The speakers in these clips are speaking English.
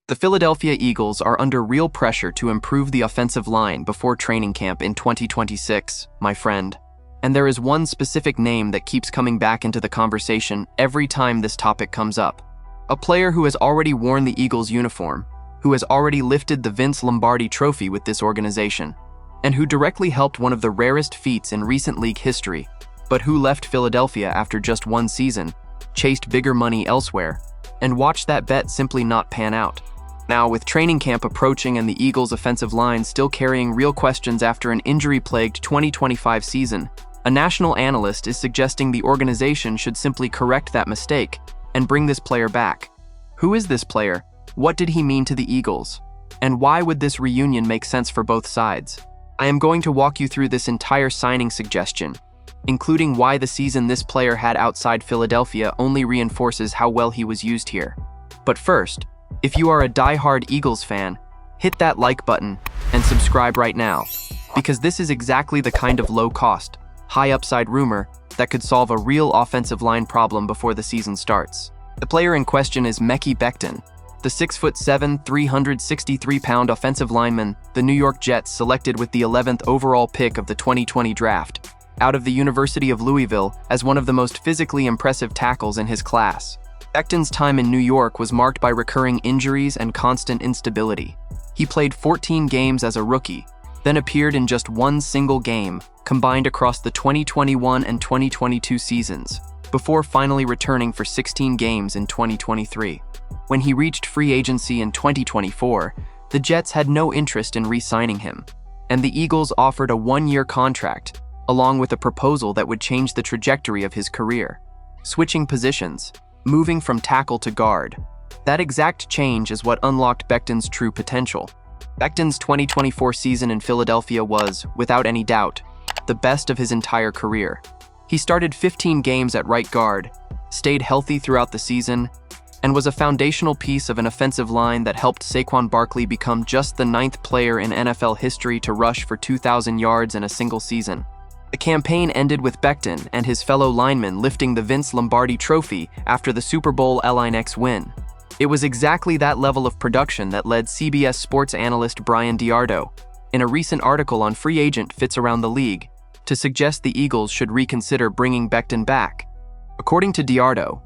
The Philadelphia Eagles are under real pressure to improve the offensive line before training camp in 2026, my friend. And there is one specific name that keeps coming back into the conversation every time this topic comes up. A player who has already worn the Eagles uniform, who has already lifted the Vince Lombardi trophy with this organization, and who directly helped one of the rarest feats in recent league history, but who left Philadelphia after just one season, chased bigger money elsewhere, and watched that bet simply not pan out. Now, with training camp approaching and the Eagles' offensive line still carrying real questions after an injury-plagued 2025 season, a national analyst is suggesting the organization should simply correct that mistake and bring this player back. Who is this player? What did he mean to the Eagles? And why would this reunion make sense for both sides? I am going to walk you through this entire signing suggestion, including why the season this player had outside Philadelphia only reinforces how well he was used here. But first, if you are a die-hard Eagles fan, hit that like button and subscribe right now, because this is exactly the kind of low-cost, high-upside rumor that could solve a real offensive line problem before the season starts. The player in question is Mekhi Becton, the 6'7", 363-pound offensive lineman the New York Jets selected with the 11th overall pick of the 2020 draft, out of the University of Louisville as one of the most physically impressive tackles in his class. Becton's time in New York was marked by recurring injuries and constant instability. He played 14 games as a rookie, then appeared in just one single game, combined across the 2021 and 2022 seasons, before finally returning for 16 games in 2023. When he reached free agency in 2024, the Jets had no interest in re-signing him, and the Eagles offered a one-year contract, along with a proposal that would change the trajectory of his career. Switching positions, moving from tackle to guard. That exact change is what unlocked Becton's true potential. Becton's 2024 season in Philadelphia was, without any doubt, the best of his entire career. He started 15 games at right guard, stayed healthy throughout the season, and was a foundational piece of an offensive line that helped Saquon Barkley become just the 9th player in NFL history to rush for 2,000 yards in a single season. The campaign ended with Becton and his fellow linemen lifting the Vince Lombardi trophy after the Super Bowl LIX win. It was exactly that level of production that led CBS Sports analyst Bryan DeArdo, in a recent article on free agent fits around the league, to suggest the Eagles should reconsider bringing Becton back. According to DeArdo,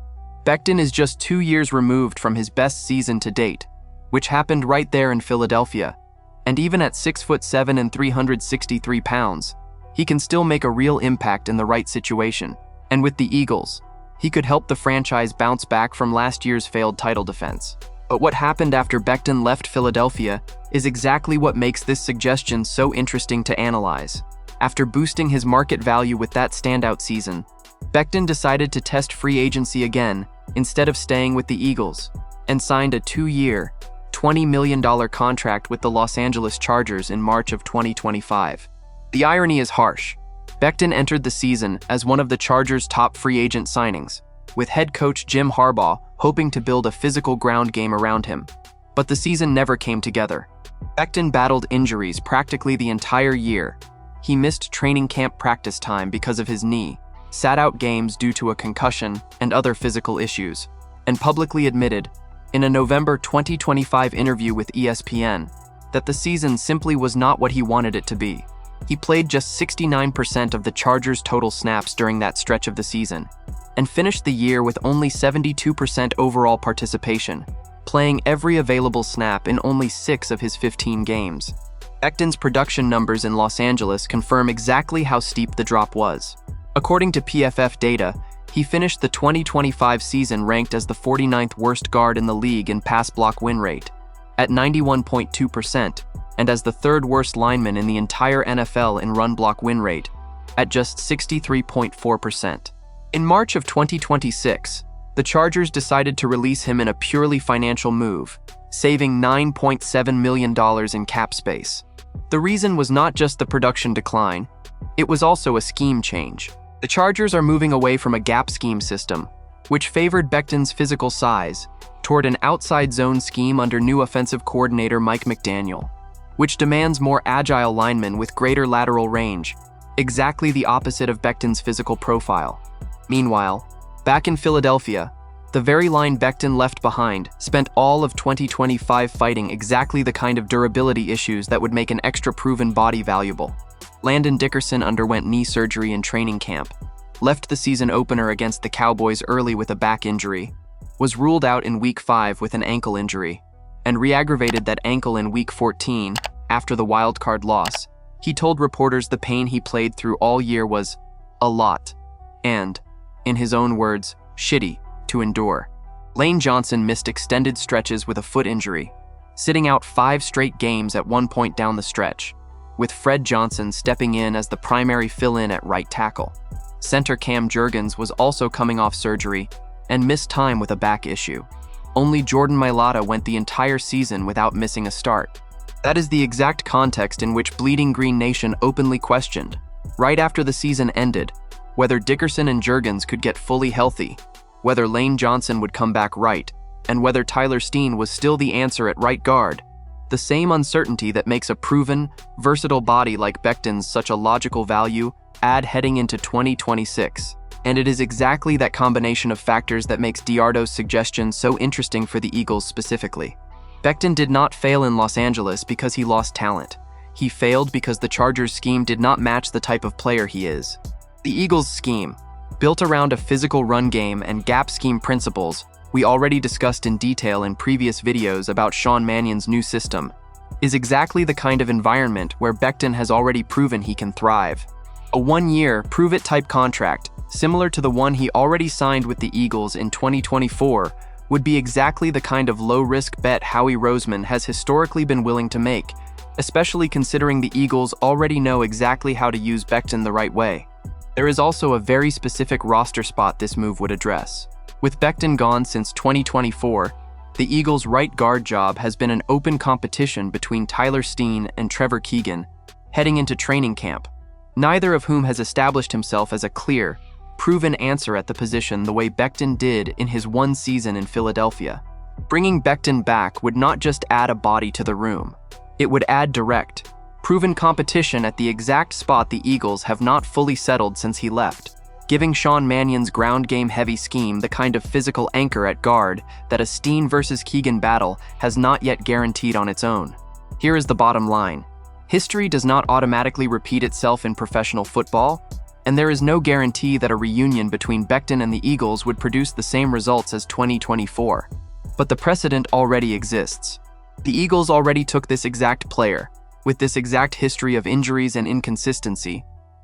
Becton is just 2 years removed from his best season to date, which happened right there in Philadelphia, and even at 6'7" and 363 pounds, he can still make a real impact in the right situation. And with the Eagles, he could help the franchise bounce back from last year's failed title defense. But what happened after Becton left Philadelphia is exactly what makes this suggestion so interesting to analyze. After boosting his market value with that standout season, Becton decided to test free agency again instead of staying with the Eagles, and signed a 2-year, $20 million contract with the Los Angeles Chargers in March of 2025. The irony is harsh. Becton entered the season as one of the Chargers' top free agent signings, with head coach Jim Harbaugh hoping to build a physical ground game around him. But the season never came together. Becton battled injuries practically the entire year. He missed training camp practice time because of his knee, sat out games due to a concussion and other physical issues, and publicly admitted, in a November 2025 interview with ESPN, that the season simply was not what he wanted it to be. He played just 69% of the Chargers' total snaps during that stretch of the season, and finished the year with only 72% overall participation, playing every available snap in only 6 of his 15 games. Becton's production numbers in Los Angeles confirm exactly how steep the drop was. According to PFF data, he finished the 2025 season ranked as the 49th worst guard in the league in pass block win rate, at 91.2%, and as the 3rd worst lineman in the entire NFL in run block win rate, at just 63.4%. In March of 2026, the Chargers decided to release him in a purely financial move, saving $9.7 million in cap space. The reason was not just the production decline, it was also a scheme change. The Chargers are moving away from a gap scheme system, which favored Becton's physical size, toward an outside zone scheme under new offensive coordinator Mike McDaniel, which demands more agile linemen with greater lateral range, exactly the opposite of Becton's physical profile. Meanwhile, back in Philadelphia, The very line Becton left behind spent all of 2025 fighting exactly the kind of durability issues that would make an extra proven body valuable. Landon Dickerson underwent knee surgery in training camp, left the season opener against the Cowboys early with a back injury, was ruled out in Week 5 with an ankle injury, and re-aggravated that ankle in Week 14 after the wildcard loss. He told reporters the pain he played through all year was a lot, and, in his own words, shitty to endure. Lane Johnson missed extended stretches with a foot injury, sitting out 5 straight games at one point down the stretch, with Fred Johnson stepping in as the primary fill-in at right tackle. Center Cam Jurgens was also coming off surgery and missed time with a back issue. Only Jordan Mailata went the entire season without missing a start. That is the exact context in which Bleeding Green Nation openly questioned, right after the season ended, whether Dickerson and Jurgens could get fully healthy, whether Lane Johnson would come back right, and whether Tyler Steen was still the answer at right guard. The same uncertainty that makes a proven, versatile body like Becton's such a logical value add heading into 2026. And it is exactly that combination of factors that makes DeArdo's suggestion so interesting for the Eagles specifically. Becton did not fail in Los Angeles because he lost talent. He failed because the Chargers' scheme did not match the type of player he is. The Eagles' scheme, built around a physical run game and gap scheme principles we already discussed in detail in previous videos about Sean Mannion's new system, is exactly the kind of environment where Becton has already proven he can thrive. A one-year, prove-it-type contract, similar to the one he already signed with the Eagles in 2024, would be exactly the kind of low-risk bet Howie Roseman has historically been willing to make, especially considering the Eagles already know exactly how to use Becton the right way. There is also a very specific roster spot this move would address. With Becton gone since 2024, the Eagles' right guard job has been an open competition between Tyler Steen and Trevor Keegan heading into training camp, neither of whom has established himself as a clear, proven answer at the position the way Becton did in his one season in Philadelphia. Bringing Becton back would not just add a body to the room, it would add direct, proven competition at the exact spot the Eagles have not fully settled since he left, giving Sean Mannion's ground game heavy scheme the kind of physical anchor at guard that a Steen versus Keegan battle has not yet guaranteed on its own. Here is the bottom line. History does not automatically repeat itself in professional football, and there is no guarantee that a reunion between Becton and the Eagles would produce the same results as 2024. But the precedent already exists. The Eagles already took this exact player, with this exact history of injuries and inconsistency,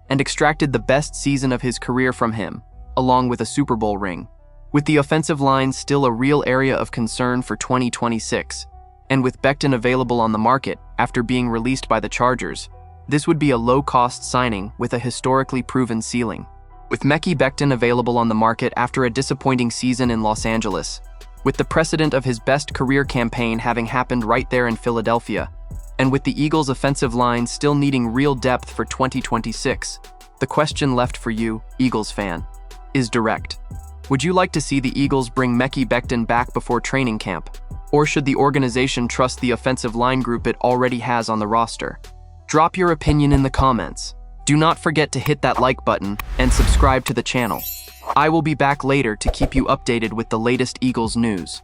and extracted the best season of his career from him, along with a Super Bowl ring. With the offensive line still a real area of concern for 2026, and with Becton available on the market after being released by the Chargers, this would be a low-cost signing with a historically proven ceiling. With Mekhi Becton available on the market after a disappointing season in Los Angeles, with the precedent of his best career campaign having happened right there in Philadelphia, and with the Eagles' offensive line still needing real depth for 2026, the question left for you, Eagles fan, is direct. Would you like to see the Eagles bring Mekhi Becton back before training camp? Or should the organization trust the offensive line group it already has on the roster? Drop your opinion in the comments. Do not forget to hit that like button and subscribe to the channel. I will be back later to keep you updated with the latest Eagles news.